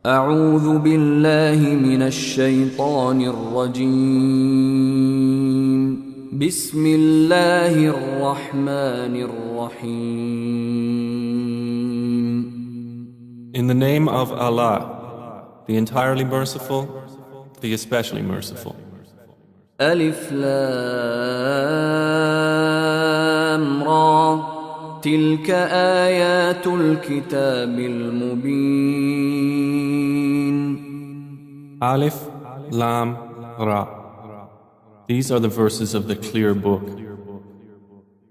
أعوذ بالله من الشيطان الرجيم بسم الله الرحمن الرحيم. In the name of Allah, the entirely merciful, the especially merciful. ألف لام را تلك آيات الكتاب المبين. Alif, Lam, Ra. These are the verses of the clear book.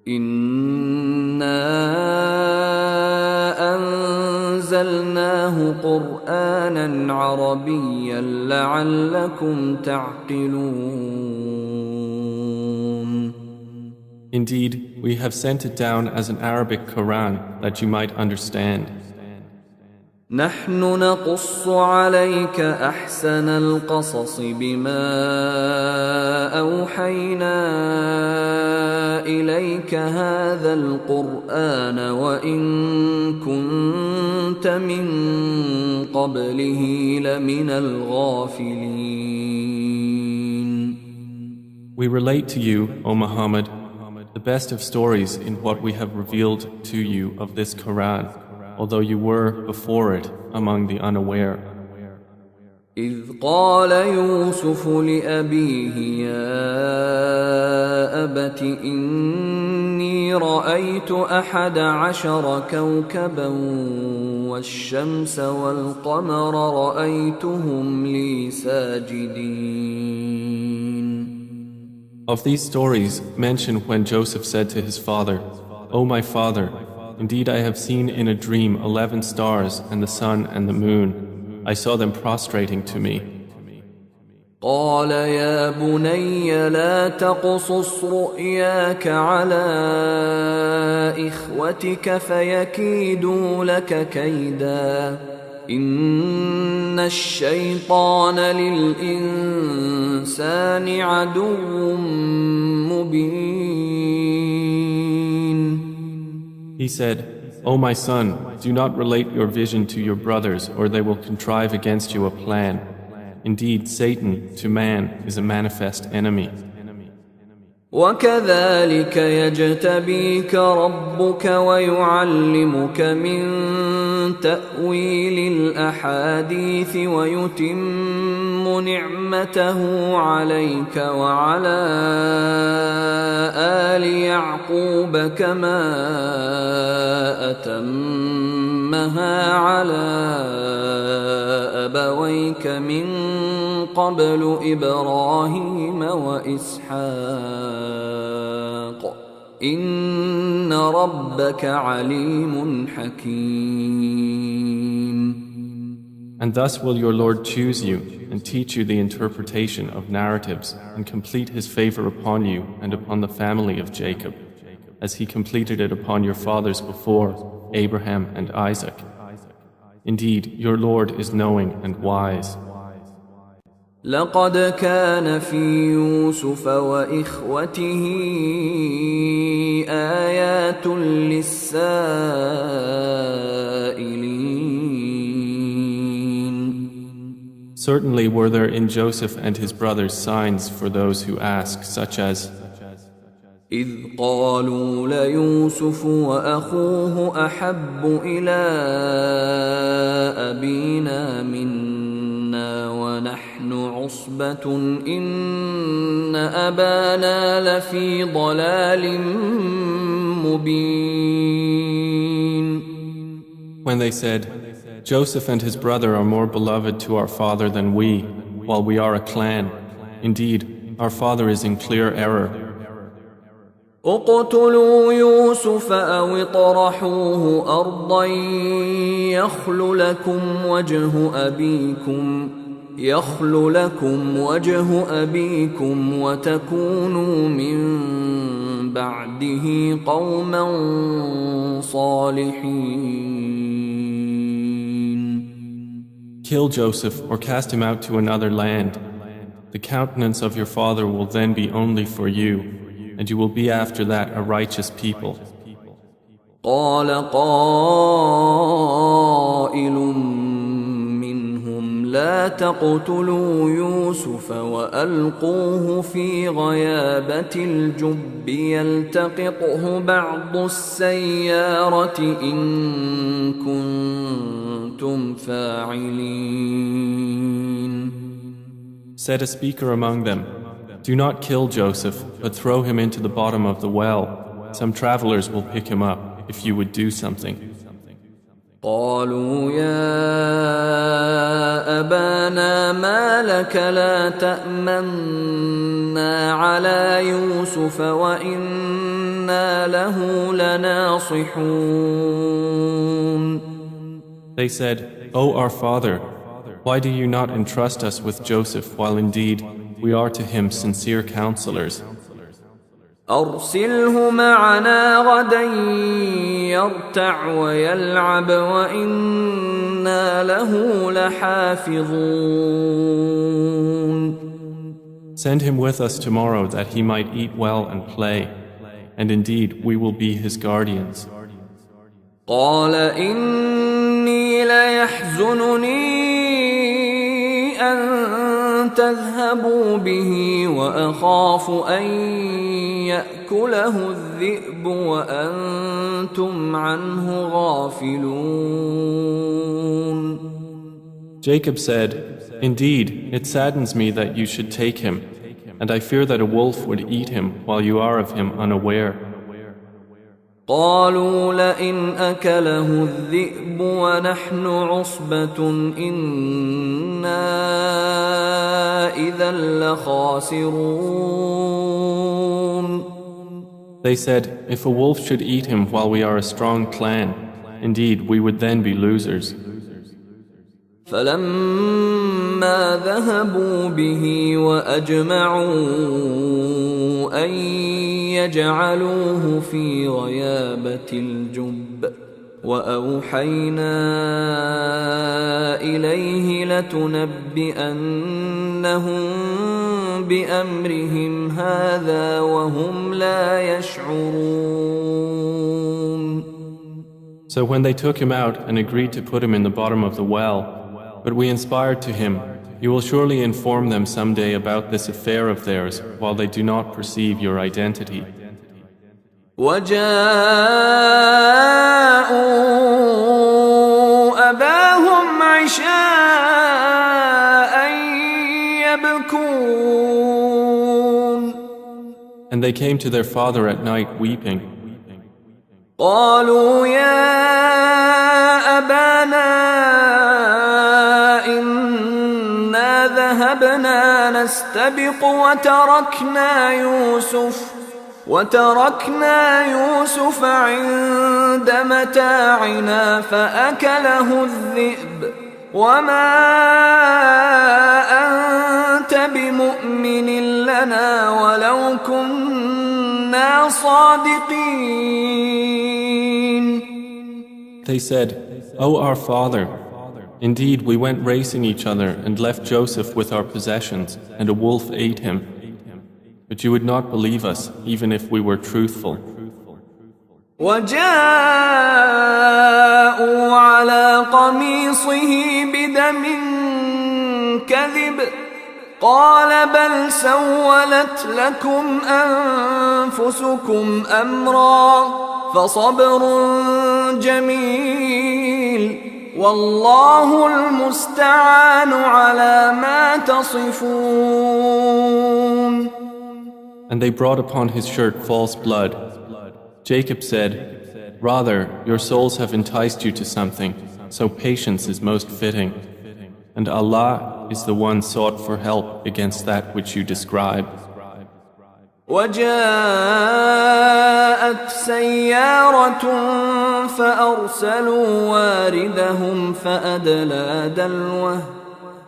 إنا أنزلناه قرآنا عربيا لعلكم تعقلون. Indeed, we have sent it down as an Arabic Qur'an that you might understand. نحن نقص عليك أحسن القصص بما أوحينا إليك هذا القرآن وإن كنت من قبله لمن الغافلين. We relate to you, O Muhammad, the best of stories in what we have revealed to you of this Qur'an, although you were before it among the unaware. إذ قال يوسف لأبيه يا أبت إني رأيت 11 كوكبا والشمس والقمر رأيتهم لي ساجدين. Of these stories, mention when Joseph said to his father, O my father, indeed I have seen in a dream 11 stars and the sun and the moon. I saw them prostrating to me. قال يا بني لا تقصص رؤياك على إخوتك فيكيدوا لك كيدا إن الشيطان للإنسان عدو مبين. He said, O my son, do not relate your vision to your brothers or they will contrive against you a plan. Indeed, Satan to man is a manifest enemy. وكذلك يجتبيك ربك ويعلمك من تأويل الأحاديث ويتم نعمته عليك وعلى آل يعقوب كما أتمها على أبويك من قبل إبراهيم وإسحاق إن ربك عليم حكيم. And thus will your Lord choose you and teach you the interpretation of narratives and complete his favor upon you and upon the family of Jacob, as he completed it upon your fathers before, Abraham and Isaac. Indeed, your Lord is knowing and wise. لقد كان في يوسف وإخوته آيات للسائلين. Certainly were there in Joseph and his brothers signs for those who ask, such as إذ قالوا ليوسف وأخوه أحب إلى أبينا منا ونحن عصبة إن أبانا لفي ضلال مبين. When they said, Joseph and his brother are more beloved to our father than we, while we are a clan. Indeed, our father is in clear error. اقتلوا يوسف أو اطرحوه أرضا يخل لكم وجه أبيكم وتكونوا من بعده قوما صالحين. Kill Joseph or cast him out to another land. The countenance of your father will then be only for you, and you will be after that a righteous people. قال قائل منهم لا تقتلوا يوسف وألقوه في غيابة الجب يلتقطه بعض السيارة إن كنتم فاعلين. Said a speaker among them, "Do not kill Joseph, but throw him into the bottom of the well. Some travelers will pick him up if you would do something." قالوا يا أبانا ما لك لا تأمنا على يوسف وإنا له لناصحون. They said, "O our father, why do you not entrust us with Joseph while indeed we are to him sincere counselors?" أرسله معنا غدا يرتع ويلعب وإنا له لحافظون. Send him with us tomorrow that he might eat well and play, and indeed we will be his guardians. قال إني ليحزنني أن تذهبوا به وأخاف أن يأكله الذئب وأنتم عنه غافلون. Jacob said, "Indeed, it saddens me that you should take him, and I fear that a wolf would eat him while you are of him unaware." قالوا لئن أكله الذئب ونحن عصبة إنا إذا لخاسرون. They said, "If a wolf should eat him while we are a strong clan, indeed we would then be losers." فلما ذهبوا به وأجمعوا أن يجعلوه في غيابة الجب وأوحينا إليه لتنبئنهم بأمرهم هذا وهم لا يشعرون. So when they took him out and agreed to put him in the bottom of the well, but we inspired to him, "You will surely inform them someday about this affair of theirs while they do not perceive your identity." وجاءوا أباهم عشاء يبكون. And they came to their father at night weeping. قالوا يا أبانا إنا ذهبنا نستبق وتركنا يوسف عند متاعنا فأكله الذئب وما أنت بمؤمن لنا ولو كنا صادقين. They said, "O our father, indeed we went racing each other and left Joseph with our possessions, and a wolf ate him. But you would not believe us, even if we were truthful." وجاءوا على قميصه بدم كذب قال بل سولت لكم أنفسكم أمرا فصبر جميل والله المستعان على ما تصفون. And they brought upon his shirt false blood. Jacob said, "Rather, your souls have enticed you to something, so patience is most fitting. And Allah is the one sought for help against that which you describe." وجاءت سيارة فأرسلوا واردهم فأدلى دلوه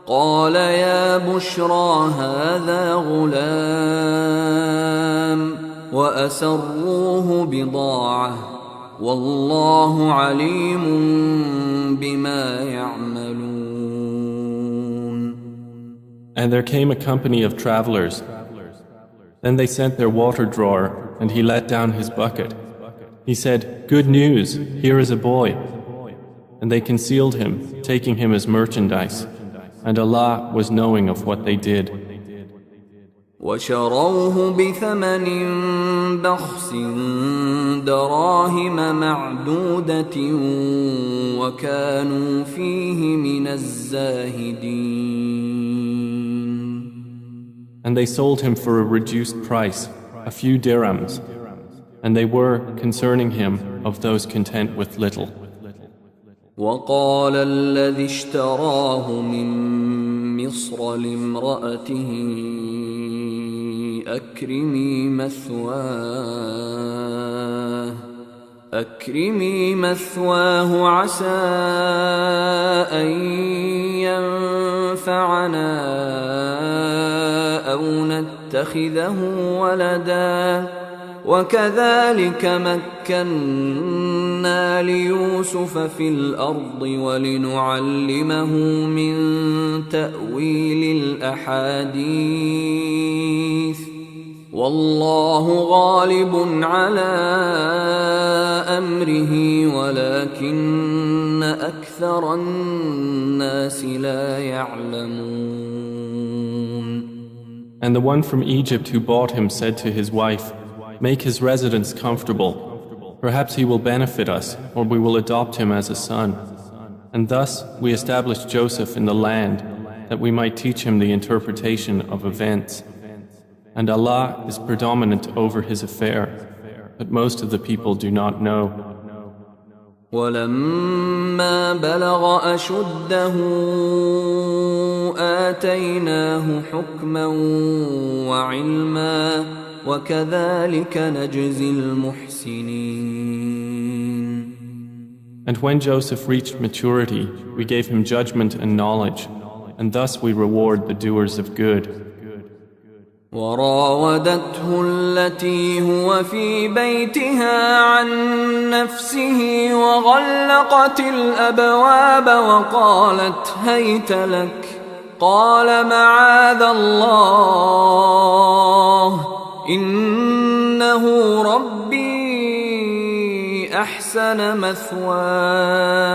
قال يا بشرى هذا غلام وأسروه بضاعة والله عليم بما يعملون. And there came a company of travelers. Then they sent their water drawer, and he let down his bucket. He said, "Good news, here is a boy." And they concealed him, taking him as merchandise. and Allah was knowing of what they did. وشروه بثمن بخس دراهم معدودة وكانوا فيه من الزاهدين. And they sold him for a reduced price, a few dirhams, and they were, concerning him, of those content with little. وقال الذي اشتراه من مصر لامرأته أكرمي مثواه عسى أن ينفعنا أو نتخذه ولدا وكذلك مكنا ليوسف في الأرض ولنعلمه من تأويل الأحاديث والله غالب على أمره ولكن أكثر الناس لا يعلمون. And the one from Egypt who bought him said to his wife, "Make his residence comfortable. Perhaps he will benefit us, or we will adopt him as a son." And thus we established Joseph in the land, that we might teach him the interpretation of events. And Allah is predominant over his affair, but most of the people do not know. ولما بلغ أشده آتيناه حكما وعلما وكذلك نجزي المحسنين. And when Joseph reached maturity, we gave him judgment and knowledge, and thus we reward the doers of good. وراودته التي هو في بيتها عن نفسه وغلقت الأبواب وقالت هيت لك قال معاذ الله إنه ربي أحسن مثواي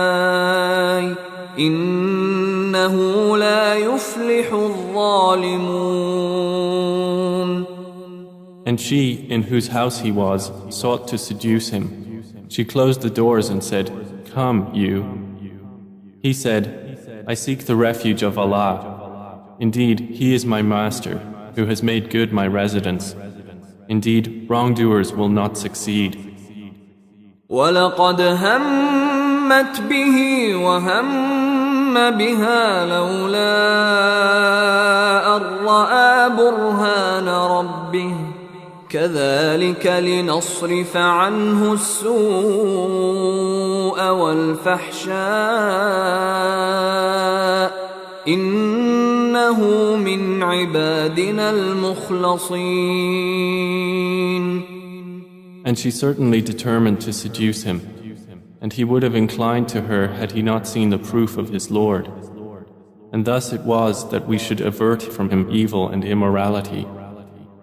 إنه لا يفلح الظالمون. And she, in whose house he was, sought to seduce him. She closed the doors and said, "Come, you." He said, "I seek the refuge of Allah. Indeed, He is my Master, who has made good my residence. Indeed, wrongdoers will not succeed." وَلَقَدْ هَمَّتْ بِهِ وَهَمَّ بِهَا لَوْلَا أَن رَّأَىٰ بُرْهَانَ رَبِّهِ كَذَلِكَ لِنَصْرِفَ عَنْهُ السُّوءَ وَالْفَحْشَاءَ إِنَّهُ مِنْ عِبَادِنَا الْمُخْلَصِينَ. And she certainly determined to seduce him, and he would have inclined to her had he not seen the proof of his Lord. And thus it was that we should avert from him evil and immorality.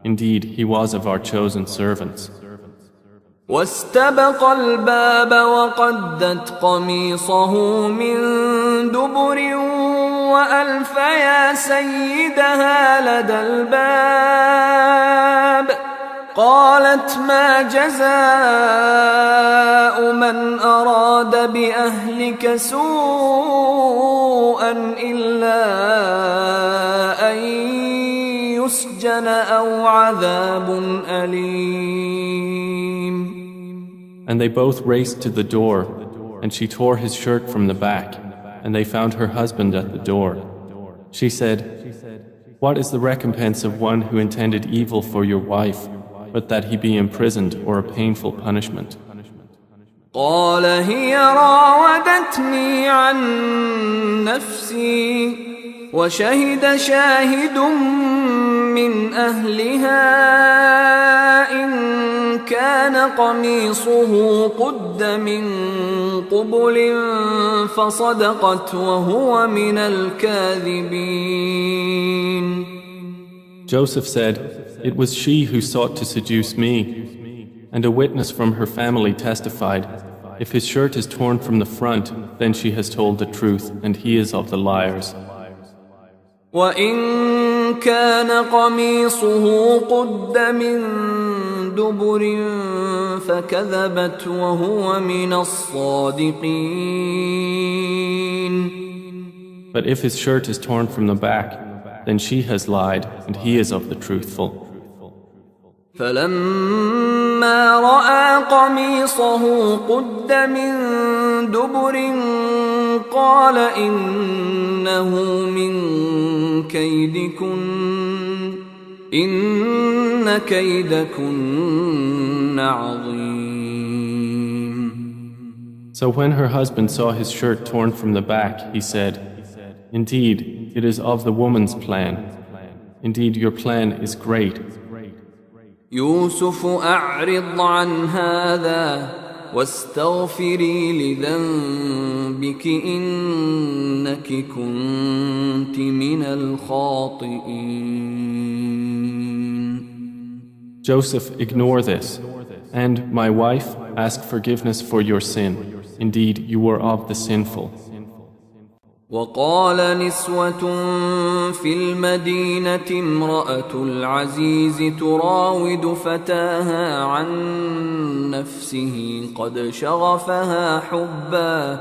Indeed, he was of our chosen servants. واستبق الباب وقدت قميصه من دبر وألف يا سيدها لدى الباب قالت ما جزاء من أراد بأهلك سوءا إلا أن يسجن أو عذاب أليم. And they both raced to the door, and she tore his shirt from the back, and they found her husband at the door. She said, "What is the recompense of one who intended evil for your wife, but that he be imprisoned or a painful punishment?" قال هي راودتني عن نفسي وشهد شاهد من أهلها إن كان قميصه قد من قبل فصدقت وهو من الكاذبين. Joseph said, "It was she who sought to seduce me." And a witness from her family testified, "If his shirt is torn from the front, then she has told the truth, and he is of the liars." وإن كان قميصه قد من دبر فكذبت وهو من الصادقين. But if his shirt is torn from the back, then she has lied and he is of the truthful. فلما رأى قميصه قد من دبر قال إنه من كيدكن إن كيدكن عظيم. So when her husband saw his shirt torn from the back, he said, "Indeed, it is of the woman's plan. Indeed, your plan is great." يوسف أعرض عن هذا واستغفري لذنبك إنك كنت من الخاطئين. Joseph, ignore this. And, my wife, ask forgiveness for your sin. Indeed, you were of the sinful. وقال نسوة في المدينة امرأة العزيز تراود فتاها عن نفسه قد شغفها حبا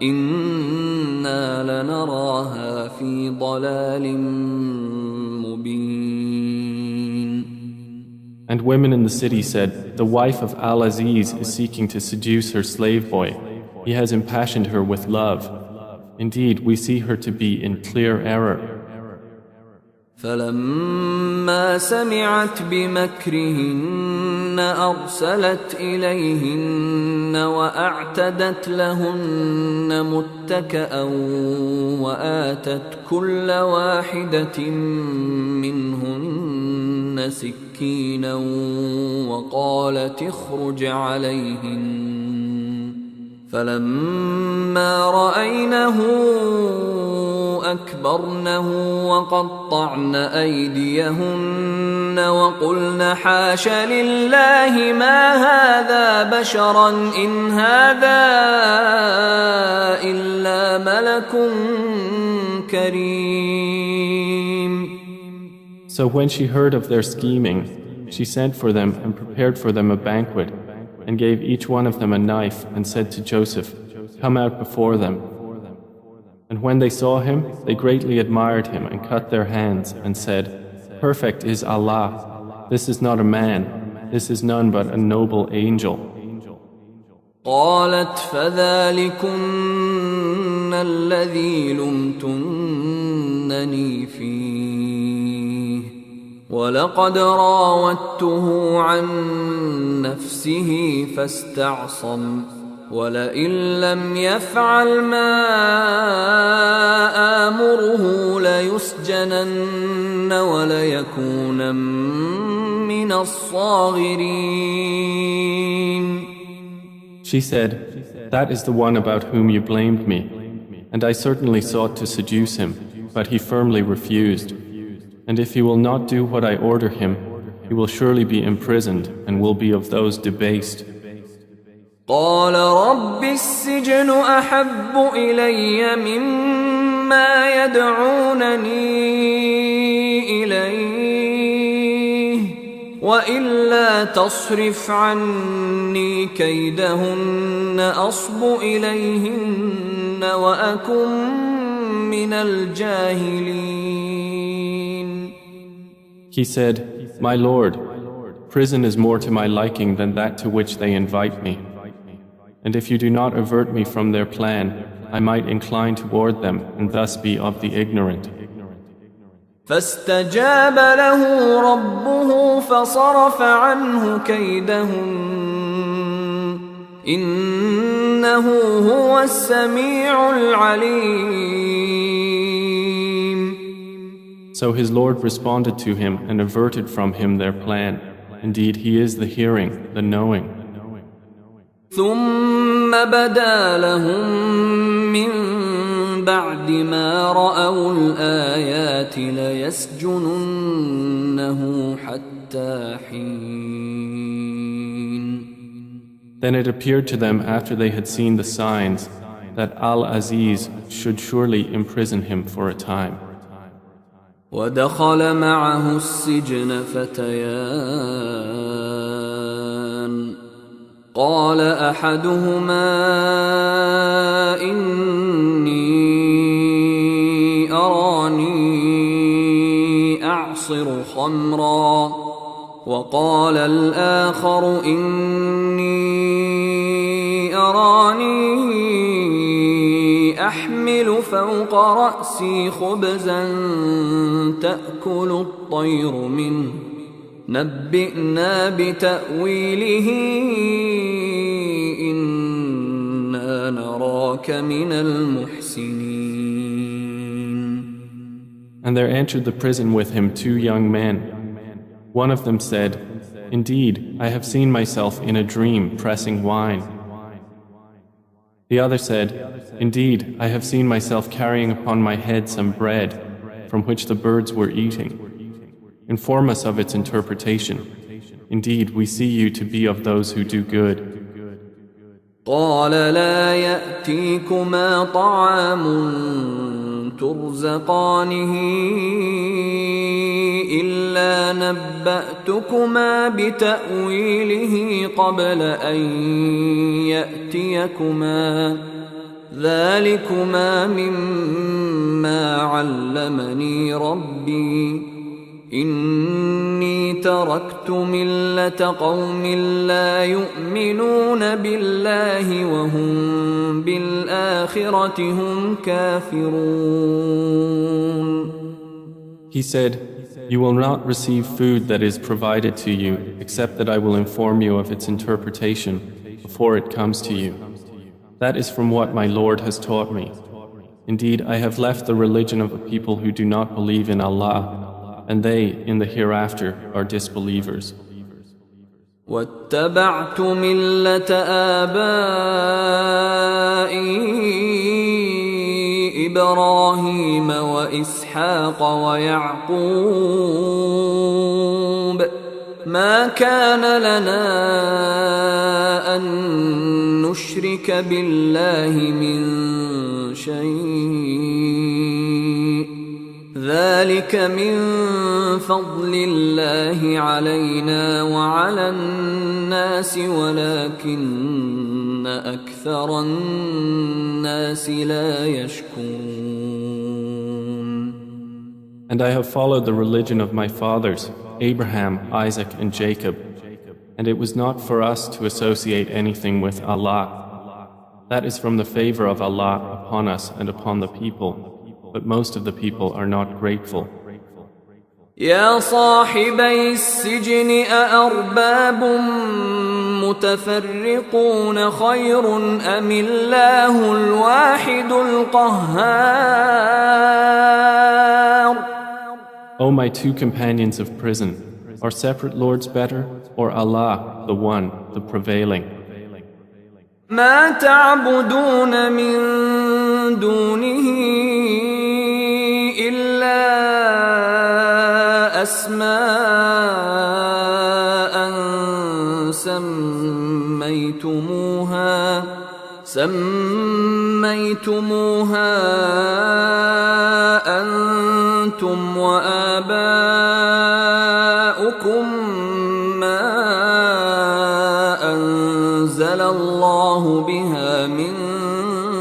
إنا لنراها في ضلال مبين. And women in the city said, "The wife of Al-Aziz is seeking to seduce her slave boy. He has impassioned her with love. Indeed, we see her to be in clear error." فلما سمعت بمكرهن أرسلت إليهن وأعتدت لهن متكأ وآتت كل واحدة منهن سكينا وقالت اخرج عليهن فلما رأينه أكبرنه وقطعن أيديهن وقلن حاش لله ما هذا بشرا إن هذا إلا ملك كريم. So when she heard of their scheming, she sent for them and prepared for them a banquet, and gave each one of them a knife and said to Joseph, "Come out before them." And when they saw him, they greatly admired him and cut their hands and said, "Perfect is Allah. This is not a man. This is none but a noble angel." قالت فذلكن الذي لمتنني فيه ولقد راودته عن نفسه فاستعصم ولئن لم يفعل ما آمره ليسجنن وليكون من الصاغرين. She said, "That is the one about whom you blamed me, and I certainly sought to seduce him, but he firmly refused. And if he will not do what I order him, he will surely be imprisoned and will be of those debased." قال رب السجن أحب إلي مما يدعونني إليه وإلا تصرف عني كيدهن أصب إليهن وأكن من الجاهلين. He said, "My Lord, prison is more to my liking than that to which they invite me. And if you do not avert me from their plan, I might incline toward them and thus be of the ignorant." فاستجاب له ربه فصرف عنه كيدهن إنه هو السميع العليم. So his Lord responded to him and averted from him their plan. Indeed, he is the hearing, the knowing. ثم بدا لهم من بعد ما رأوا الآيات ليسجننه حتى حين. Then it appeared to them after they had seen the signs that Al-Aziz should surely imprison him for a time. ودخل معه السجن فتيان قال أحدهما إني أراني أعصر خمرا وقال الآخر إني أراني أحمل فوق رأسي خبزا تأكل الطير منه نبئنا بتأويله إنا نراك من المحسنين. And there entered the prison with him 2 young men. One of them said, "Indeed, I have seen myself in a dream pressing wine." The other said, "Indeed, I have seen myself carrying upon my head some bread from which the birds were eating. Inform us of its interpretation. Indeed, we see you to be of those who do good." قال لا يأتيكما طعام ترزقانه إلا نبأتكما بتأويله قبل أن يأتيكما ذلكما مما علمني ربي إني تركت ملة قوم لا يؤمنون بالله وهم بالآخرة هم كافرون. He said, "You will not receive food that is provided to you except that I will inform you of its interpretation before it comes to you. That is from what my Lord has taught me. Indeed, I have left the religion of a people who do not believe in Allah, and they in the hereafter are disbelievers." واتبعت ملة آبائي إبراهيم وإسحاق ويعقوب ما كان لنا أن نشرك بالله من شيء ذلك من فضل الله علينا وعلى الناس ولكن أكثر الناس لا يشكرون. And I have followed the religion of my fathers, Abraham, Isaac, and Jacob, and it was not for us to associate anything with Allah. That is from the favor of Allah upon us and upon the people, but most of the people are not grateful. يا صاحبي السجن أأرباب متفرقون خير أم الله الواحد القهار. O my 2 companions of prison, are separate lords better, or Allah, the one, the prevailing? ما تعبدون من دونه إلا أسماء سميتموها أنتم وآباؤكم ما أنزل الله بها من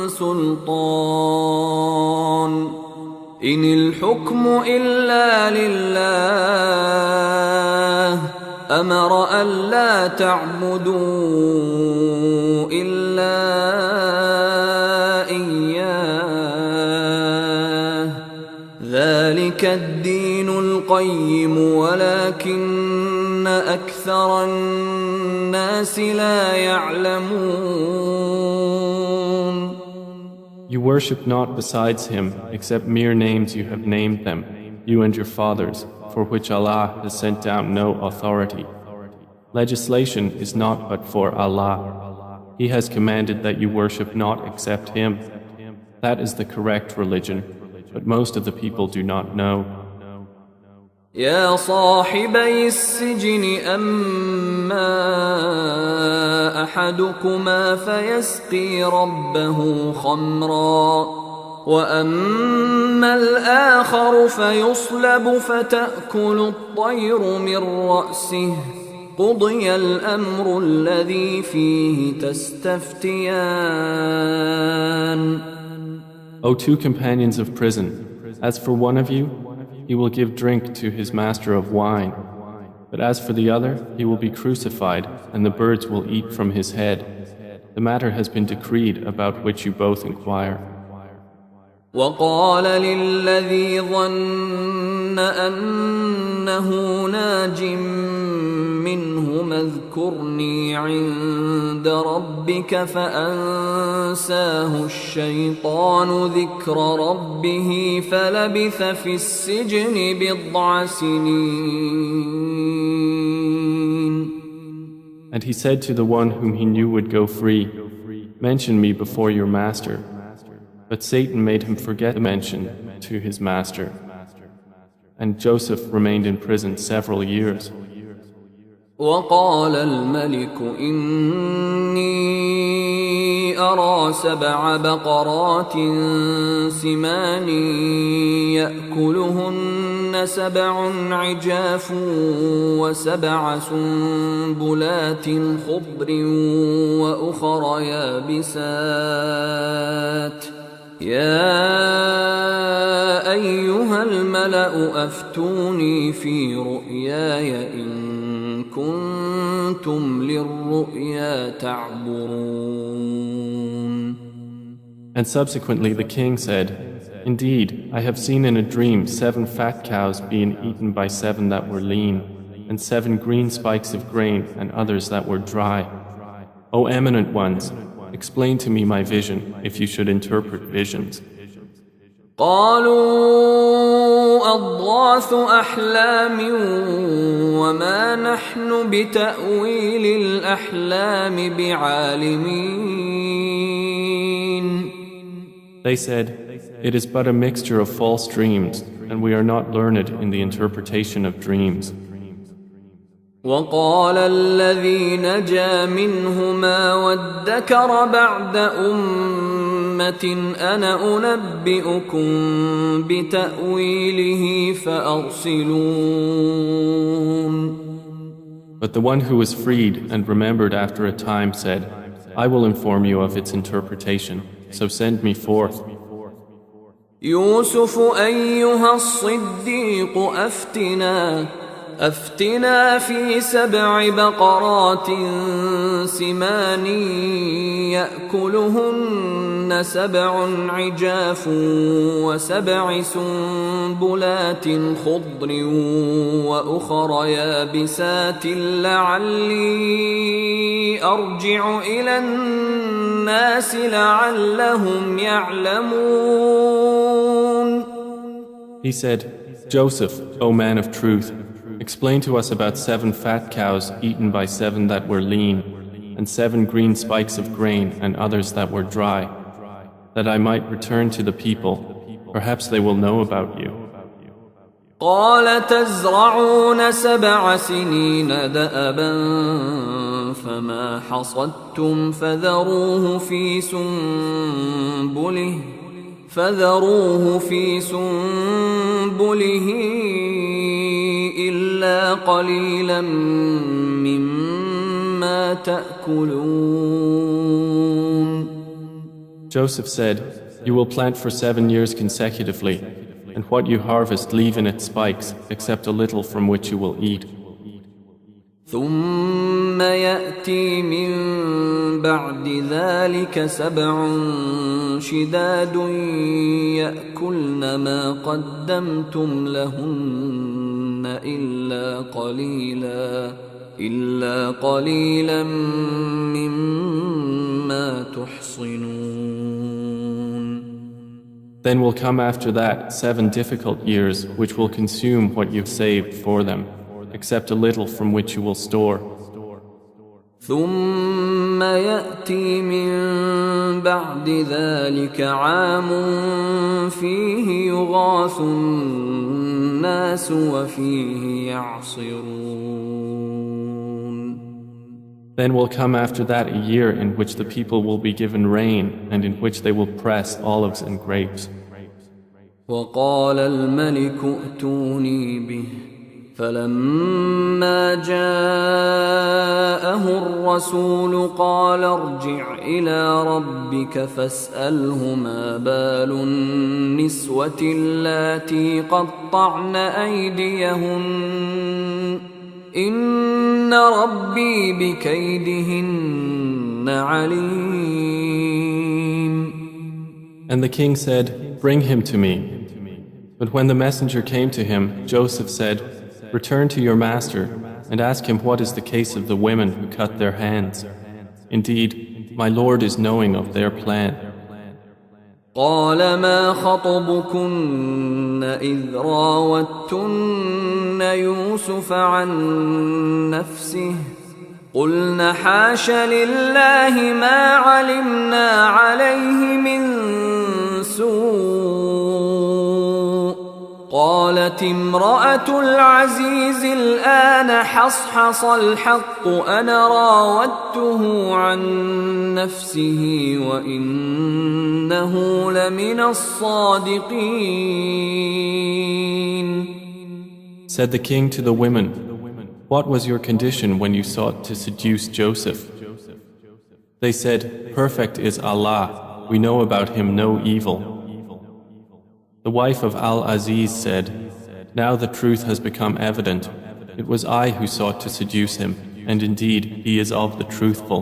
سلطان إن الحكم إلا لله أمر ألا تعبدوا إلا إياه ذلك الدين القيم ولكن أكثر الناس لا يعلمون. You worship not besides him except mere names you have named them, you and your fathers, for which Allah has sent down no authority. Legislation is not but for Allah. He has commanded that you worship not except Him. That is the correct religion, but most of the people do not know. يا صاحبي السجن أما أحدكما فيسقي ربه خمرا وأما الآخر فيصلب فتأكل الطير من رأسه قضي الأمر الذي فيه تستفتيان. O two companions of prison, as for one of you, he will give drink to his master of wine. But as for the other, he will be crucified, and the birds will eat from his head. The matter has been decreed about which you both inquire. وقال للذي ظن أنه ناج منهم اذكرني عند ربك فأنساه الشيطان ذكر ربه فلبث في السجن بضع سنين. And he said to the one whom he knew would go free, "Mention me before your master." But Satan made him forget the mention to his master. And Joseph remained in prison several years. وقال الملك إني أرى 7 بقرات سمان يأكلهن 7 عجاف و7 سنبلات خضر وأخر يابسات يا أيها الملأ أفتوني في رؤياي إن كنتم للرؤيا تعبرون. And subsequently the king said, "Indeed, I have seen in a dream 7 fat cows being eaten by 7 that were lean, and 7 green spikes of grain and others that were dry. O eminent ones, explain to me my vision if you should interpret visions." قالوا أضغاث أحلام وما نحن بتأويل الأحلام بعالمين. They said, "It is but a mixture of false dreams, and we are not learned in the interpretation of dreams." وقال الذي نجا منهما وادكر بعد أمة أنا أنبئكم بتأويله فأرسلون. But the one who was freed and remembered after a time said, "I will inform you of its interpretation, so send me forth." يوسف أيها الصديق أفتنا في 7 بقرات سمان يأكلهن 7 عجاف و7 سنبلات خضر وأخر يابسات لعلي أرجع إلى الناس لعلهم يعلمون. He said, "Joseph, O man of truth, explain to us about 7 fat cows eaten by 7 that were lean, and 7 green spikes of grain and others that were dry, that I might return to the people. Perhaps they will know about you." قال تزرعون 7 سنين دأبا فما حصدتم فذروه في سنبله إلا قليلا مما تأكلون. Joseph said, "You will plant for 7 years consecutively, and what you harvest leave in its spikes, except a little from which you will eat. ثم يأتي من بعد ذلك 7 شداد يأكلن ما قدمتم لهن إلا قليلا مما تحصنون. Then will come after that 7 difficult years which will consume what you've saved for them, except a little from which you will store. ثم يأتي من بعد ذلك عام فيه يغاث الناس وفيه يعصرون. Then will come after that a year in which the people will be given rain and in which they will press olives and grapes. وقال الملك ائتوني به فلما جاءه الرسول قال ارجع إلى ربك فاسأله ما بال النسوة اللاتي قطعن أيديهن إن ربي بكيدهن عليم. And the king said, "Bring him to me." But when the messenger came to him, Joseph said, "Return to your master and ask him what is the case of the women who cut their hands. Indeed, my Lord is knowing of their plan." قال ما خطبكن إذ راوتن يوسف عن نفسه قلن حاش لله ما علمنا عليه من سوء قالت امرأة العزيز الآن حصحص الحق أنا راودته عن نفسه وإنه لمن الصادقين. Said the king to the women, "What was your condition when you sought to seduce Joseph?" They said, "Perfect is Allah, we know about him no evil." The wife of Al-Aziz said, "Now the truth has become evident. It was I who sought to seduce him, and indeed he is of the truthful."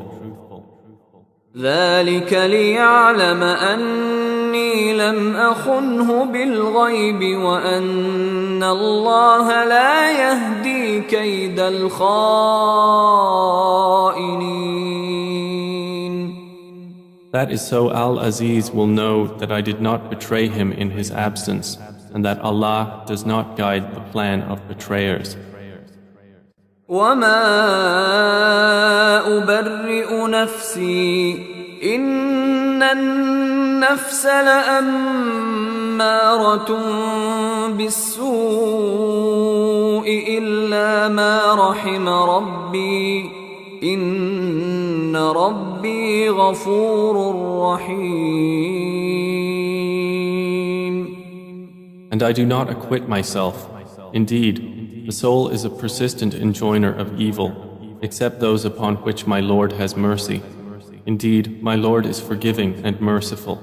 ذلك ليعلم أني لم أخنه بالغيب وأن الله لا يهدي كيد الخائنين. That is so Al-Aziz will know that I did not betray him in his absence, and that Allah does not guide the plan of betrayers. وما أبرئ نفسي إن النفس لأمارة بالسوء إلا ما رحم ربي إن ربي غفور رحيم. And I do not acquit myself. Indeed, the soul is a persistent enjoiner of evil, except those upon which my Lord has mercy. Indeed, my Lord is forgiving and merciful.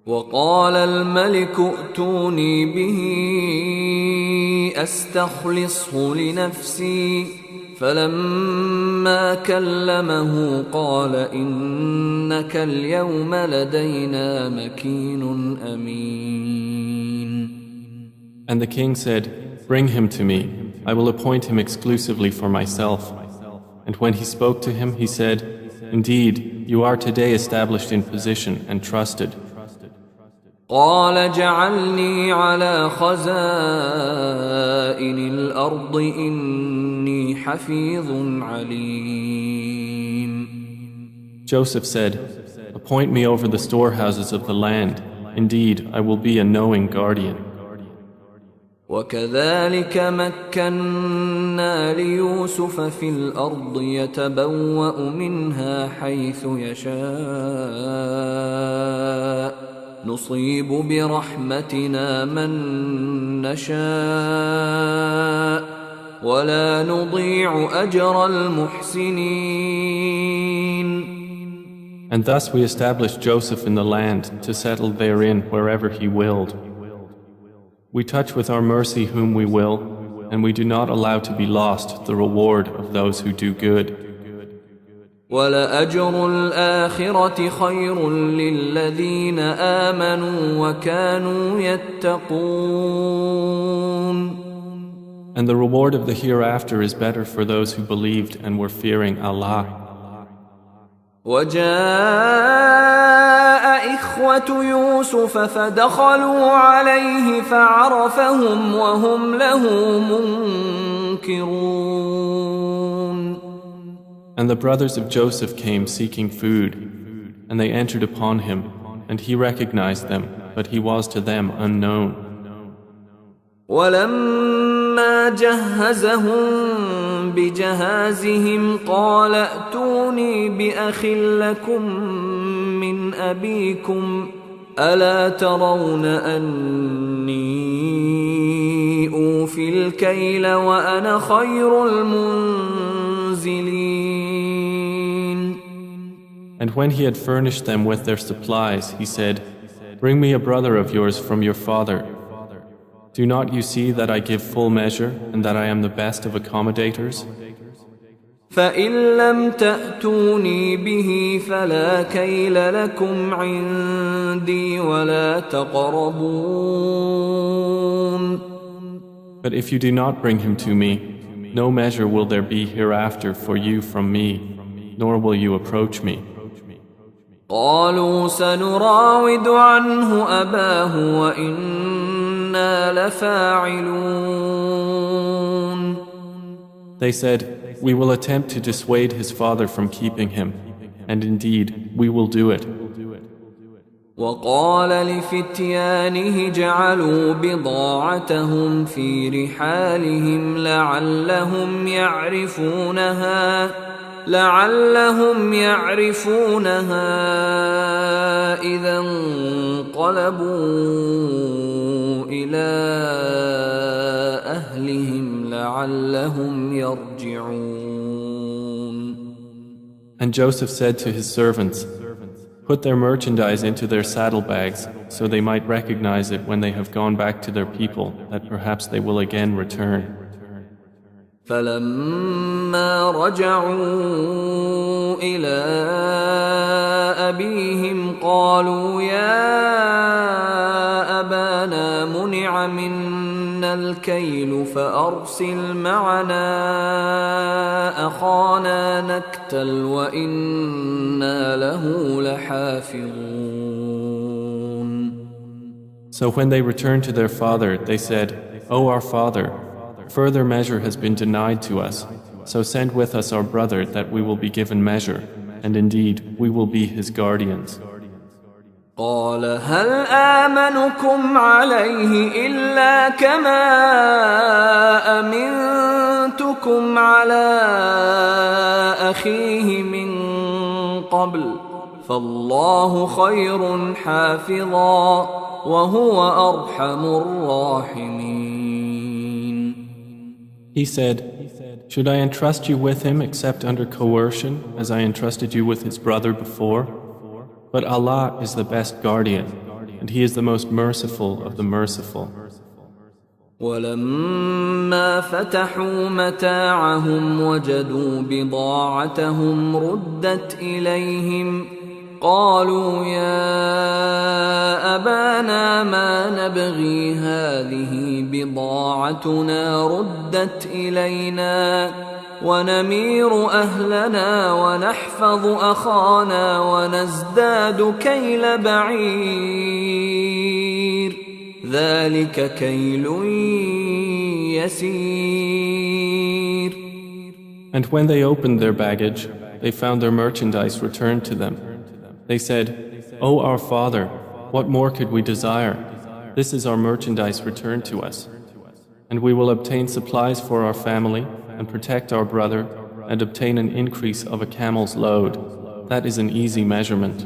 وقال الملك ائتوني به أستخلصه لنفسي فلما كلمه قال إنك اليوم لدينا مكين أمين. And the king said, "Bring him to me. I will appoint him exclusively for myself." And when he spoke to him, he said, "Indeed, you are today established in position and trusted." قال جعلني على خزائن الأرض إني حفيظ عليم. Joseph said, "Appoint me over the storehouses of the land. Indeed, I will be a knowing guardian." وكذلك مكنا ليوسف في الأرض يتبوأ منها حيث يشاء نصيب برحمتنا من نشاء ولا نضيع أجر المحسنين. And thus we established Joseph in the land to settle therein wherever he willed. We touch with our mercy whom we will, and we do not allow to be lost the reward of those who do good. وَلَأَجْرُ الْآخِرَةِ خَيْرٌ لِلَّذِينَ آمَنُوا وَكَانُوا يَتَّقُونَ. And the reward of the hereafter is better for those who believed and were fearing Allah. وَجَاءَ إِخْوَةُ يُوسُفَ فَدَخَلُوا عَلَيْهِ فَعَرَفَهُمْ وَهُمْ لَهُ مُنْكِرُونَ. And the brothers of Joseph came seeking food, and they entered upon him, and he recognized them, but he was to them unknown. وَلَمَّا فلما جهزهم بجهازهم قال ائتوني بأخ لكم من أبيكم ألا ترون أني أوفي الكيل وأنا خير المنزلين. And when he had furnished them with their supplies, he said, "Bring me a brother of yours from your father. Do not you see that I give full measure and that I am the best of accommodators? فإن لم تأتوني به فلا كيل لكم عندي ولا تقربون." But if you do not bring him to me, no measure will there be hereafter for you from me, nor will you approach me. قالوا سنراود عنه أباه وإنا لفاعلون. They said, "We will attempt to dissuade his father from keeping him, and indeed we will do it." وقال لفتيانه اجعلوا بضاعتهم في رحالهم لعلهم يعرفونها إذا انقلبوا إلى أهلهم لعلهم يرجعون. And Joseph said to his servants, "Put their merchandise into their saddlebags, so they might recognize it when they have gone back to their people, that perhaps they will again return." فلما رجعوا إلى أبيهم قالوا يا أبانا منع منا الكيل فأرسل معنا أخانا نكتل وإنا له لحافظون. So when they returned to their father, they said, "O our father, further measure has been denied to us, so send with us our brother that we will be given measure, and indeed we will be his guardians." قال هل آمنكم عليه إلا كما أمنتكم على أخيه من قبل فالله خير حافظا وهو أرحم الراحمين. He said, "Should I entrust you with him except under coercion, as I entrusted you with his brother before? But Allah is the best guardian, and He is the most merciful of the merciful." ولما فتحوا متاعهم وجدوا بضاعتهم ردت إليهم قالوا يا أبانا ما نبغي هذه بضاعتنا ردت إلينا ونمير أهلنا ونحفظ أخانا ونزداد كيل بعير ذلك كيل يسير. And when they opened their baggage, they found their merchandise returned to them. They said, "O our father, what more could we desire? This is our merchandise returned to us. And we will obtain supplies for our family and protect our brother and obtain an increase of a camel's load. That is an easy measurement."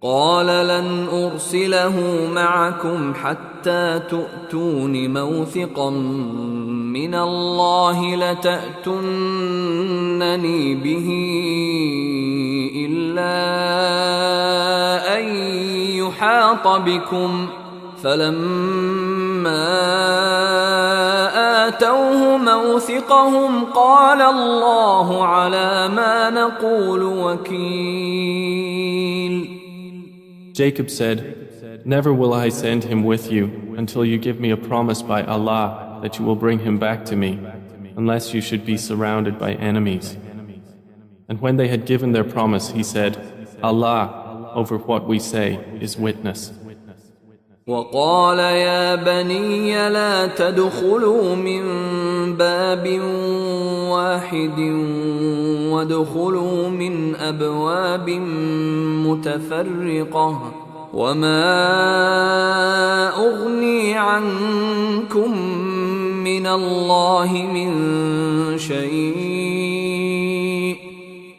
قال لن أرسله معكم حتى تؤتون موثقا من الله لتأتونني به إلا أن يحاط بكم فلما آتوه موثقهم قال الله على ما نقول وكيل. Jacob said, "Never will I send him with you until you give me a promise by Allah that you will bring him back to me, unless you should be surrounded by enemies." And when they had given their promise, he said, "Allah, over what we say, is witness." وقال يا بني لا تدخلوا من باب واحد وادخلوا من أبواب متفرقة وما أغني عنكم من الله من شيء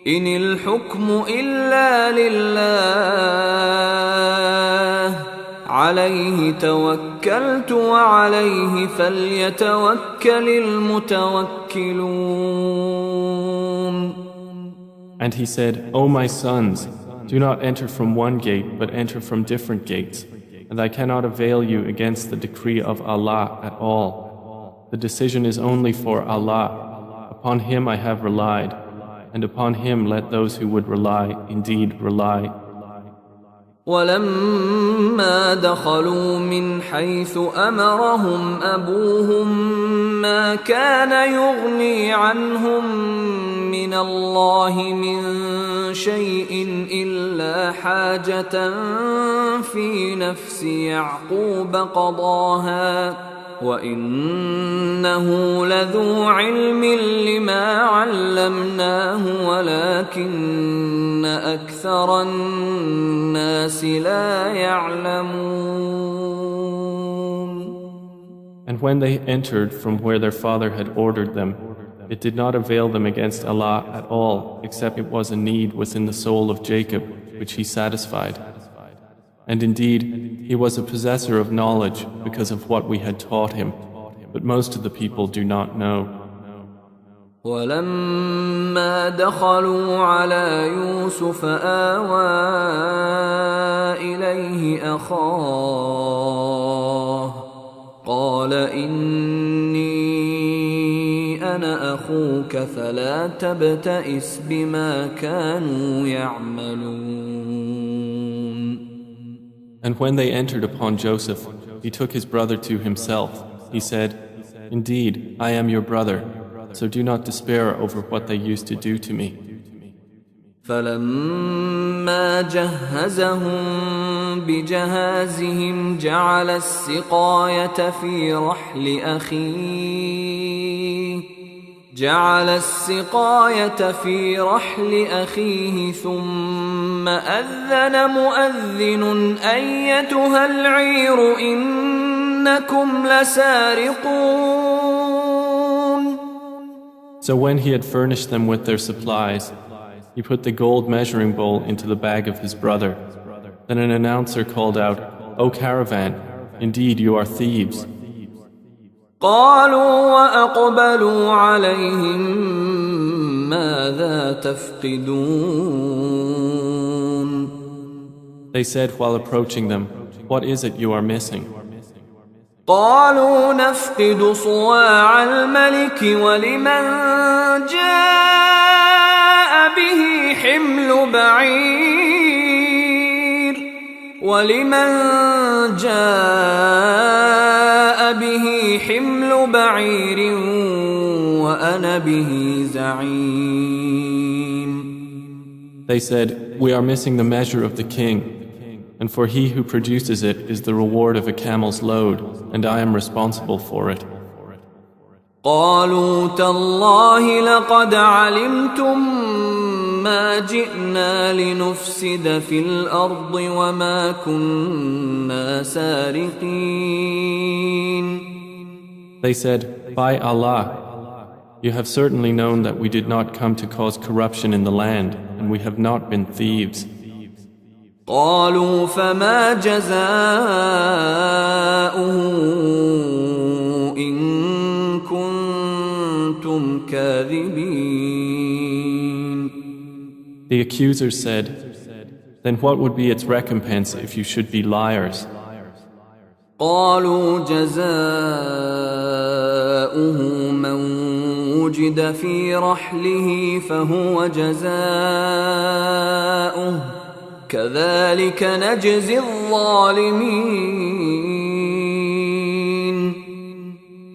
إن الحكم إلا لله عليه توكلت وعليه فليتوكل المتوكلون. And he said, O my sons, do not enter from one gate, but enter from different gates, and I cannot avail you against the decree of Allah at all. The decision is only for Allah. Upon Him I have relied, and upon Him let those who would rely indeed rely. ولما دخلوا من حيث أمرهم أبوهم ما كان يغني عنهم من الله من شيء إلا حاجة في نفس يعقوب قضاها وإنه لذو علم لما علمناه ولكن أكثر الناس لا يعلمون. And when they entered from where their father had ordered them, it did not avail them against Allah at all, except it was a need within the soul of Jacob, which he satisfied. And indeed, he was a possessor of knowledge because of what we had taught him, but most of the people do not know. ولما دخلوا على يوسف آوى إليه أخاه قال إني أنا أخوك فلا تبتئس بما كانوا يعملون. And when they entered upon Joseph, he took his brother to himself. He said, Indeed, I am your brother, so do not despair over what they used to do to me. فلما جهزهم بجهازهم جعل السقاية في رحل أخيه ثم أذن مؤذن أيتها العير إنكم لسارقون. So when he had furnished them with their supplies, he put the gold measuring bowl into the bag of his brother. Then an announcer called out, O caravan, indeed you are thieves. قالوا وأقبلوا عليهم ماذا تفقدون. They said while approaching them, What is it you are missing? قالوا نفقد صواع الملك ولمن جاء به حمل بعير وأنا به زعيم. They said, We are missing the measure of the king, and for he who produces it is the reward of a camel's load, and I am responsible for it. قالوا تالله لقد علمتم ما جئنا لنفسد في الأرض وما كنا سارقين. They said, By Allah, you have certainly known that we did not come to cause corruption in the land, and we have not been thieves. قالوا فما جزاؤه إن كنتم كاذبين. The accusers said, Then what would be its recompense if you should be liars? قالوا جزاؤه من وجد في رحله فهو جزاؤه كذلك نجزي الظالمين.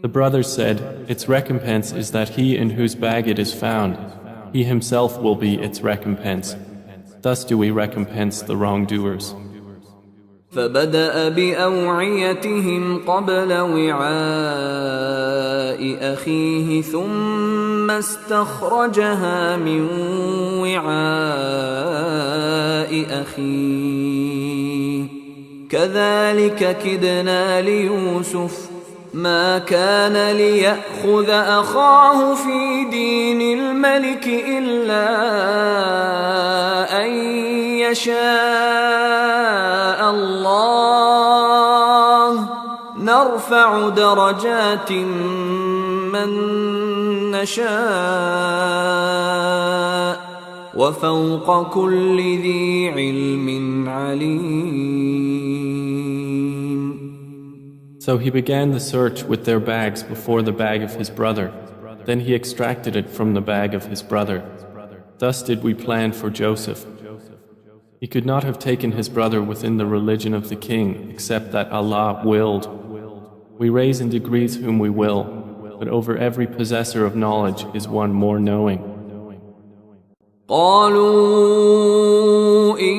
The brothers said, Its recompense is that he in whose bag it is found, he himself will be its recompense. Thus do we recompense the wrongdoers. فبدأ بأوعيتهم قبل وعاء أخيه ثم استخرجها من وعاء أخيه كذلك كدنا ليوسف ما كان ليأخذ أخاه في دين الملك إلا أن يشاء الله نرفع درجات من نشاء وفوق كل ذي علم عليم. So he began the search with their bags before the bag of his brother. Then he extracted it from the bag of his brother. Thus did we plan for Joseph. He could not have taken his brother within the religion of the king except that Allah willed. We raise in degrees whom we will, but over every possessor of knowledge is one more knowing. قالوا إن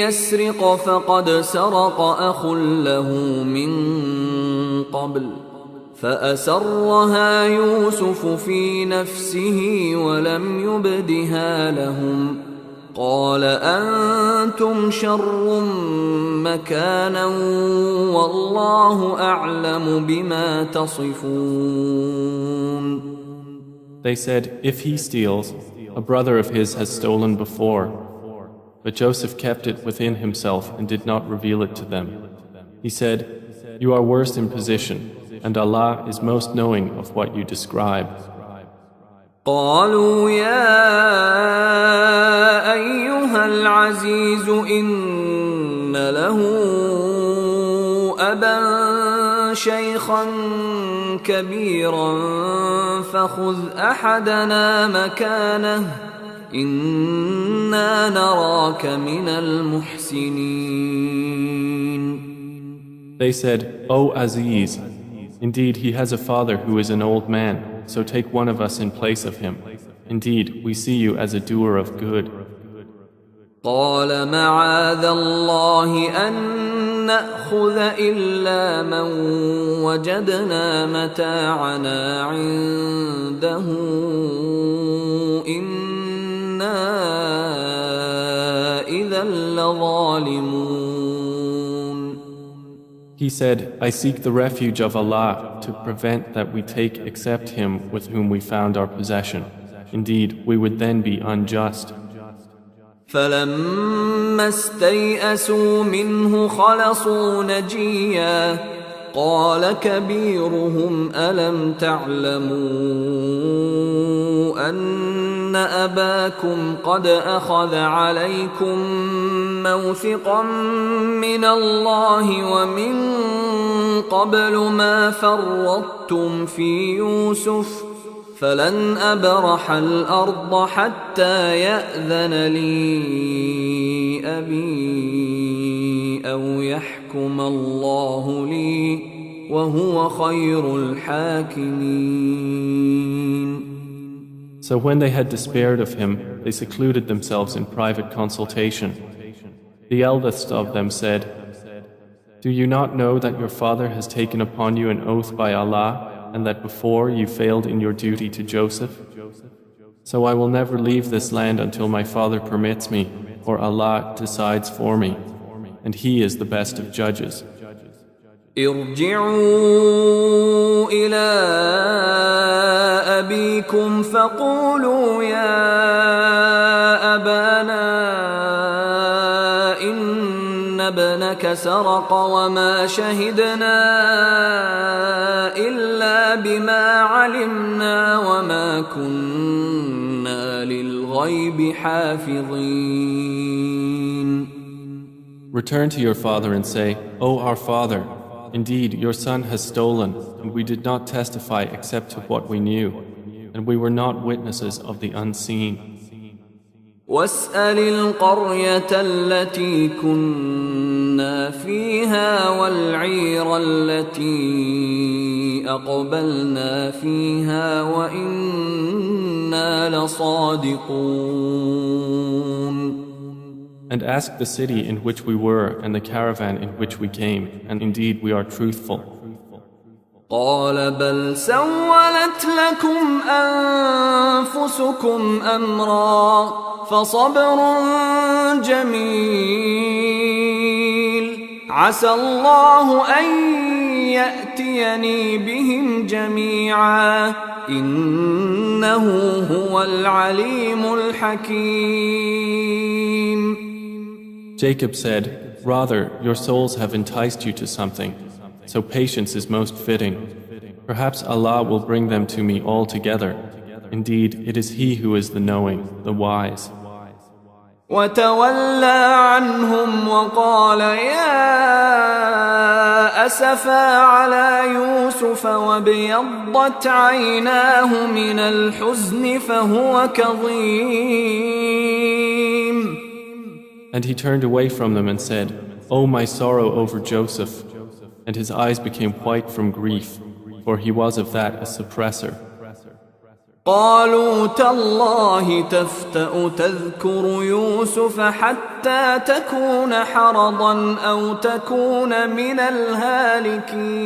يسرق فقد سرق أخ له من قبل فأسرها يوسف في نفسه ولم يبدها لهم قال أنتم شر مكانا والله أعلم بما تصفون. They said, if he steals, a brother of his has stolen before. But Joseph kept it within himself and did not reveal it to them. He said, you are worst in position, and Allah is most knowing of what you describe. قالوا يا أيها العزيز إن له أبا شيخا كبيرا فخذ أحدنا مكانه إنا نراك من المحسنين. They said, O Aziz, indeed he has a father who is an old man, so take one of us in place of him. Indeed, we see you as a doer of good. قال معاذ الله أن نأخذ إلا من وجدنا متاعنا عنده إنا إذا لظالمون. He said, I seek the refuge of Allah to prevent that we take except him with whom we found our possession. Indeed, we would then be unjust. فلما استيئسوا منه خلصوا نجيا قال كبيرهم ألم تعلموا أن أباكم قد أخذ عليكم موثقا من الله ومن قبل ما فرطتم في يوسف فلن أبرح الأرض حتى يأذن لي أبي أو يحكم الله لي وهو خير الحاكمين. So when they had despaired of him, they secluded themselves in private consultation. The eldest of them said, do you not know that your father has taken upon you an oath by Allah and that before you failed in your duty to Joseph? So I will never leave this land until my father permits me or Allah decides for me, and He is the best of judges. ارجعوا إلى أبيكم فقولوا يا أبانا إن ابنك سرق وما شهدنا إلا بما علمنا وما كنا للغيب حافظين. Return to your father and say, O our father, indeed your son has stolen, and we did not testify except to what we knew, and we were not witnesses of the unseen. واسأل القرية التي كنا فيها والعير التي أقبلنا فيها وإنا لصادقون. And ask the city in which we were and the caravan in which we came, and indeed we are truthful. قال بل سولت لكم أنفسكم أمرا فصبر جميل عسى الله أن يأتيني بهم جميعا إنه هو العليم الحكيم. Jacob said, "Rather, your souls have enticed you to something, so patience is most fitting. Perhaps Allah will bring them to me all together. Indeed, it is He who is the knowing, the wise." وتولى عنهم وقال يا أسفا على يوسف وابيضت عيناه من الحزن فهو كظيم. And he turned away from them and said, "Oh, my sorrow over Joseph." And his eyes became white from grief, for he was of that a suppressor. قالوا تالله تفتأ تذكر يوسف حتى تكون حرضا أو تكون من الهالكين.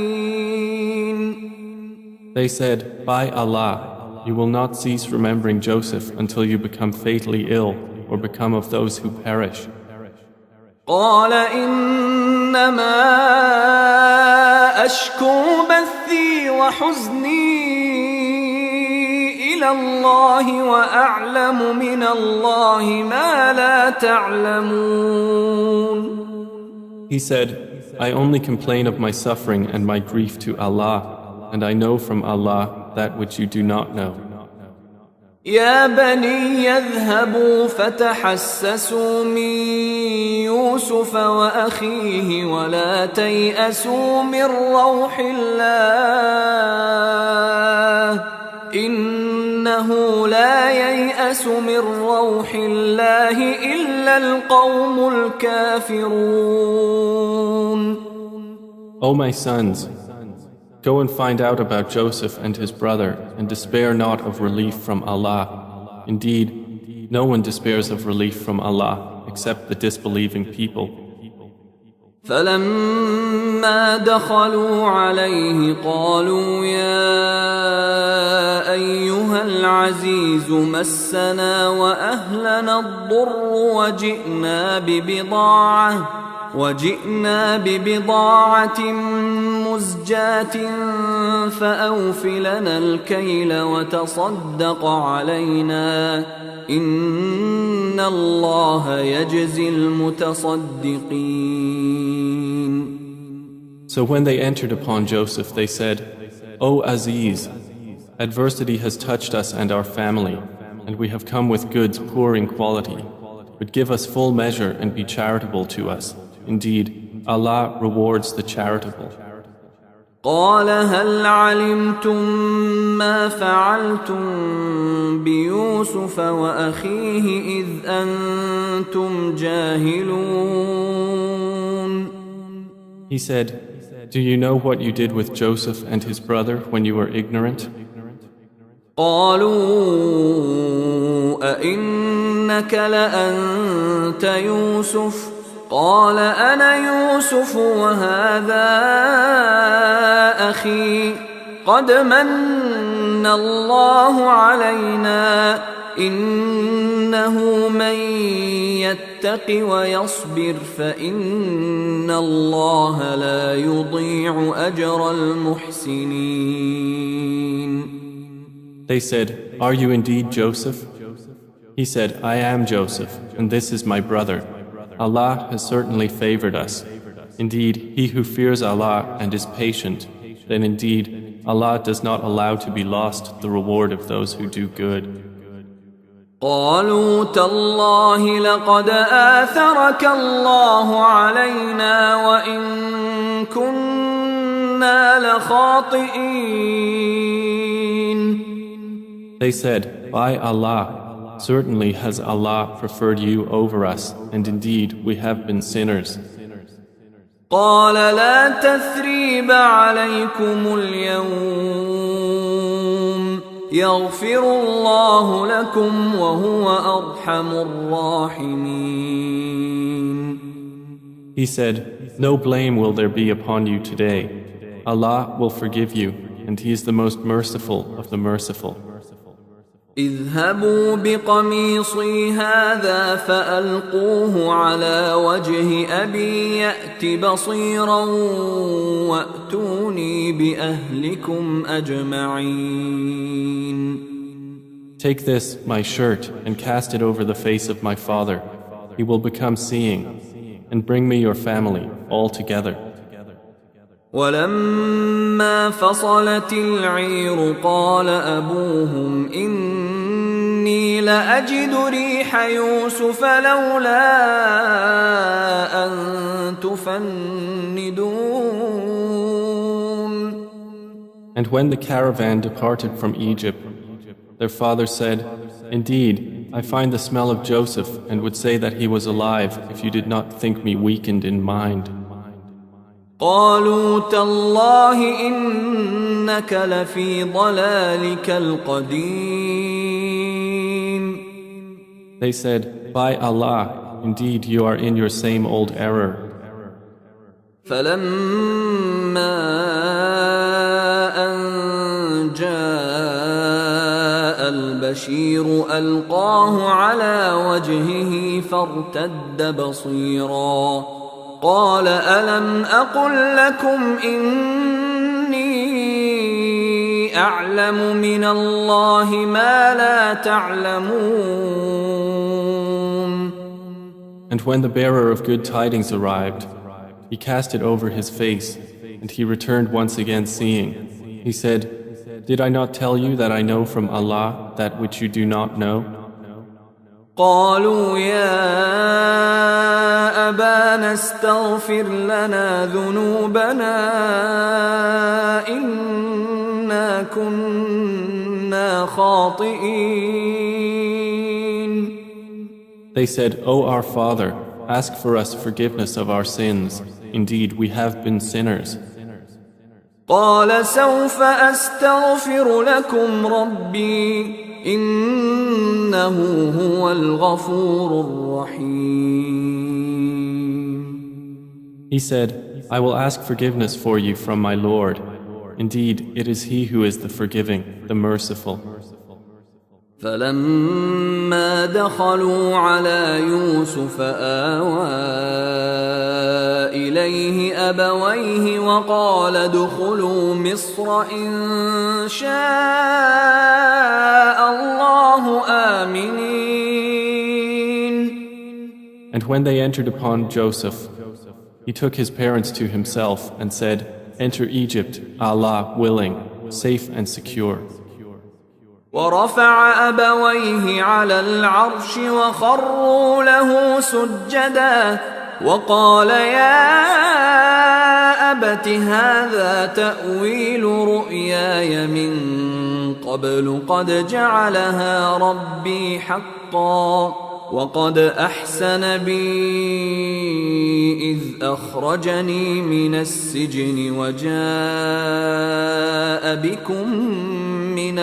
They said, "By Allah, you will not cease remembering Joseph until you become fatally ill or become of those who perish." قال إنما أشكو بثي وحزني إلى الله وأعلم من الله ما لا تعلمون. He said, "I only complain of my suffering and my grief to Allah, and I know from Allah that which you do not know." يا بني يذهبوا فتحسسوا من يوسف وأخيه ولا تيأسوا من روح الله إنه لا ييأس من روح الله إلا القوم الكافرون. O my sons, go and find out about Joseph and his brother, and despair not of relief from Allah. Indeed, no one despairs of relief from Allah except the disbelieving people. فلما دخلوا عليه قالوا يا أيها العزيز مسنا وأهلنا الضر وجئنا ببضاعة مزجاة فأوف لنا الكيل وتصدق علينا إن الله يجزي المتصدقين. So when they entered upon Joseph, they said, "O Aziz, adversity has touched us and our family, and we have come with goods poor in quality. But give us full measure and be charitable to us. Indeed, Allah rewards the charitable." قال هل علمتم ما فعلتم بيوسف وأخيه إذ أنتم جاهلون. He said, "Do you know what you did with Joseph and his brother when you were ignorant?" قالوا أئنك لأنت يوسف قال أنا يوسف وهذا أخي قد من الله علينا إنه من يتق ويصبر فإن الله لا يضيع أجر المحسنين. They said, "Are you indeed Joseph?" He said, "I am Joseph, and this is my brother. Allah has certainly favored us. Indeed, he who fears Allah and is patient, then indeed Allah does not allow to be lost the reward of those who do good." قالوا تالله لقد آثرك الله علينا وإن كنا لخاطئين. They said, "By Allah, certainly has Allah preferred you over us, and indeed we have been sinners." قال لا تثريب عليكم اليوم يغفر الله لكم وهو أرحم الراحمين. He said, "No blame will there be upon you today. Allah will forgive you, and He is the most merciful of the merciful. اذهبوا بقميصي هذا فألقوه على وجه أبي يأت بصيرا وأتوني بأهلكم أجمعين. Take this, my shirt, and cast it over the face of my father. He will become seeing, and bring me your family all together. ولما فصلت العير قال أبوهم إني لأجد ريح يوسف لولا أن تفندون. And when the caravan departed from Egypt, their father said, Indeed, I find the smell of Joseph and would say that he was alive if you did not think me weakened in mind. قالوا تالله إنك لفي ضلالك القديم. They said, By Allah, indeed you are in your same old error. فلما أن جاء البشير ألقاه على وجهه فارتد بصيرا قال ألم أقل لكم إني أعلم من الله ما لا تعلمون. And when the bearer of good tidings arrived, he cast it over his face, and he returned once again seeing. He said, Did I not tell you that I know from Allah that which you do not know? قالوا يا أبانا استغفر لنا ذنوبنا إنا كنا خاطئين. They said, O our Father, ask for us forgiveness of our sins. Indeed, we have been sinners. قال سوف أستغفر لكم ربي إنه هو الغفور الرحيم. He said, I will ask forgiveness for you from my Lord. Indeed, it is He who is the forgiving, the merciful. فلما دخلوا على يوسف آوى إليه أبويه وقال ادخلوا مصر إن شاء الله آمنين. And when they entered upon Joseph, he took his parents to himself and said, Enter Egypt, Allah willing, safe and secure. ورفع أبويه على العرش وخروا له سجدا وقال يا أبت هذا تأويل رؤياي من قبل قد جعلها ربي حقا وقد أحسن بي إذ أخرجني من السجن وجاء بكم من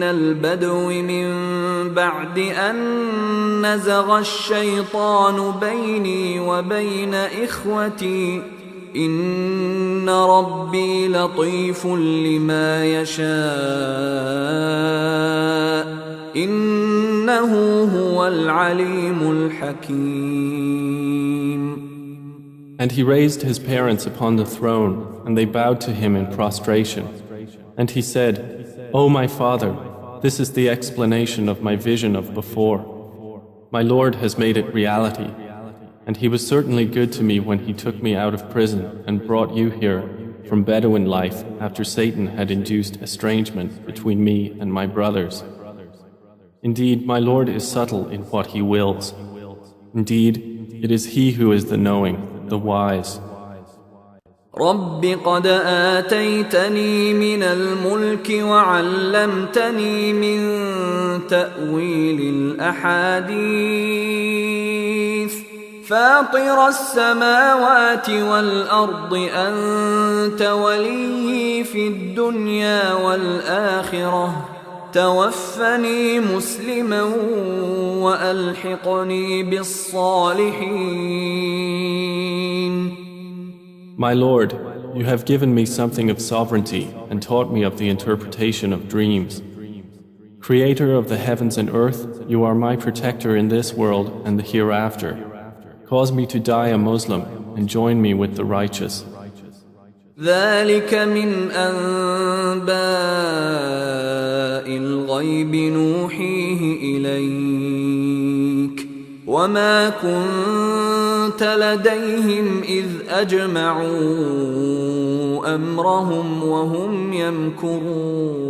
البدو من بعد أن نزغ الشيطان بيني وبين إخوتي إن ربي لطيف لما يشاء إنه هو العليم الحكيم. And he raised his parents upon the throne, and they bowed to him in prostration. And he said, O my father, this is the explanation of my vision of before. My Lord has made it reality. And he was certainly good to me when he took me out of prison and brought you here from Bedouin life after Satan had induced estrangement between me and my brothers. Indeed, my Lord is subtle in what he wills. Indeed, it is he who is the knowing, the wise. رب قد آتيتني من الملك وعلمتني من تأويل الأحاديث فاطر السماوات والأرض أنت ولي في الدنيا والآخرة توفني مسلما وألحقني بالصالحين. My Lord, you have given me something of sovereignty and taught me of the interpretation of dreams. Creator of the heavens and earth, you are my protector in this world and the hereafter. Cause me to die a Muslim and join me with the righteous. ذلك من أنباء الغيب نوحيه إليك وما كنت لديهم إذ أجمعوا أمرهم وهم يمكرون.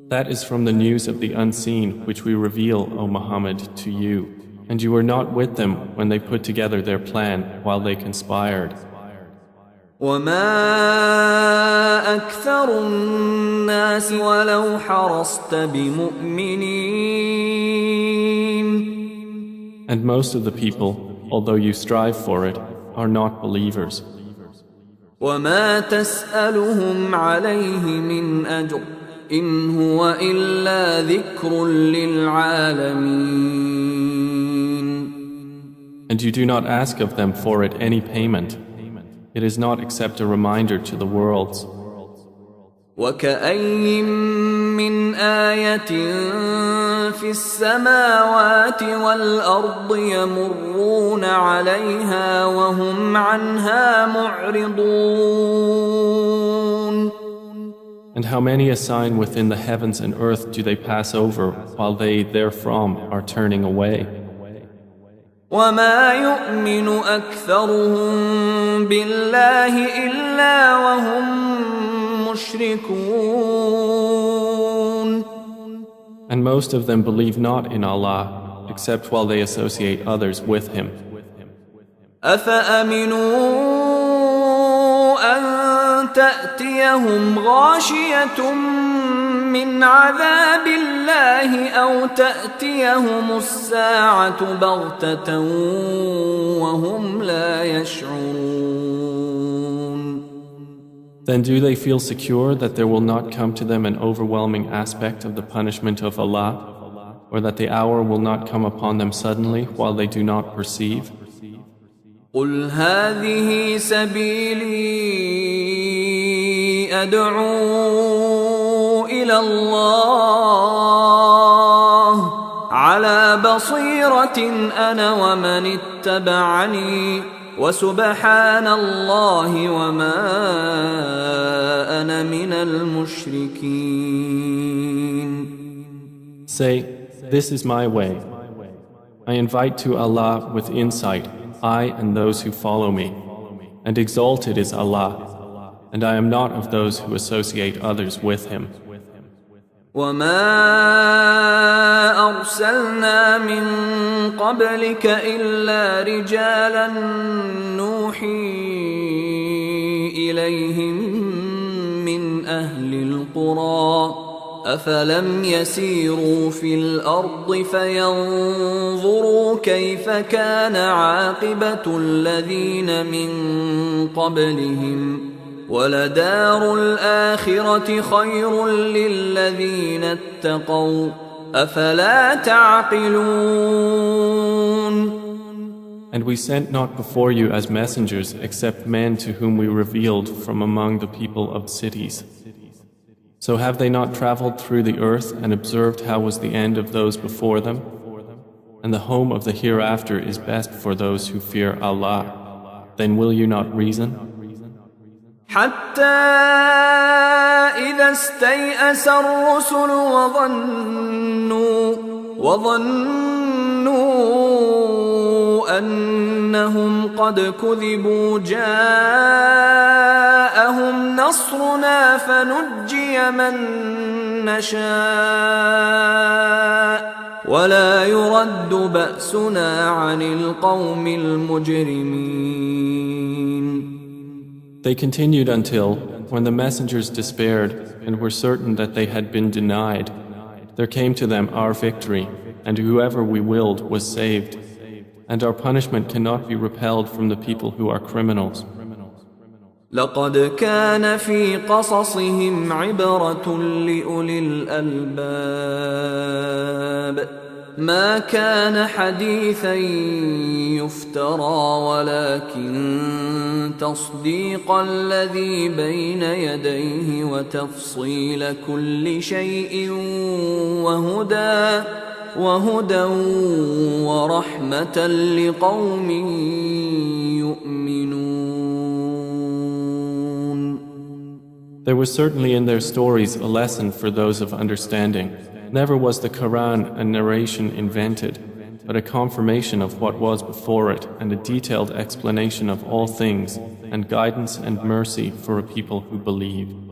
That is from the news of the unseen which we reveal, O Muhammad, to you, and you were not with them when they put together their plan while they conspired. وما أكثر الناس ولو حرصت بمؤمنين. And most of the people, although you strive for it, are not believers. وما تسألهم عليه من أجر إن هو إلا ذكر للعالمين. And you do not ask of them for it any payment. It is not except a reminder to the worlds. وكأي من آية في السماوات والأرض يمرون عليها وهم عنها معرضون. And how many a sign within the heavens and earth do they pass over while they therefrom are turning away? وما يؤمن أكثرهم بالله إلا وهم مشركون. And most of them believe not in Allah except while they associate others with Him. أفأمنوا أن تأتيهم غاشية من عذاب الله أو تأتيهم الساعة بغتة وهم لا يشعرون. Then do they feel secure that there will not come to them an overwhelming aspect of the punishment of Allah, or that the hour will not come upon them suddenly while they do not perceive? قل هذه سبيلي أدعو إلى الله على بصيرة أنا ومن اتبعني وسبحان الله وما أنا من المشركين. Say, this is my way. I invite to Allah with insight, I and those who follow me, and exalted is Allah, and I am not of those who associate others with Him. وما أرسلنا من قبلك إلا رجالا نوحي إليهم من أهل القرى أفلم يسيروا في الأرض فينظروا كيف كان عاقبة الذين من قبلهم ولدار الآخرة خير للذين اتقوا أفلا تعقلون. And we sent not before you as messengers except men to whom we revealed from among the people of cities. So have they not traveled through the earth and observed how was the end of those before them? And the home of the hereafter is best for those who fear Allah. Then will you not reason? حتى إذا استيأس الرسل وظنوا أنهم قد كذبوا جاءهم نصرنا فنجي من نشاء ولا يرد بأسنا عن القوم المجرمين. They continued until, when the messengers despaired and were certain that they had been denied, there came to them our victory, and whoever we willed was saved, and our punishment cannot be repelled from the people who are criminals. لقد كان في قصصهم عبرة لأولي الألباب ما كان حديثا يفترى ولكن تصديق الذي بين يديه وتفصيل كل شيء وهدى ورحمة لقوم يؤمنون. There was certainly in their stories a lesson for those of understanding. Never was the Qur'an a narration invented, but a confirmation of what was before it and a detailed explanation of all things and guidance and mercy for a people who believe.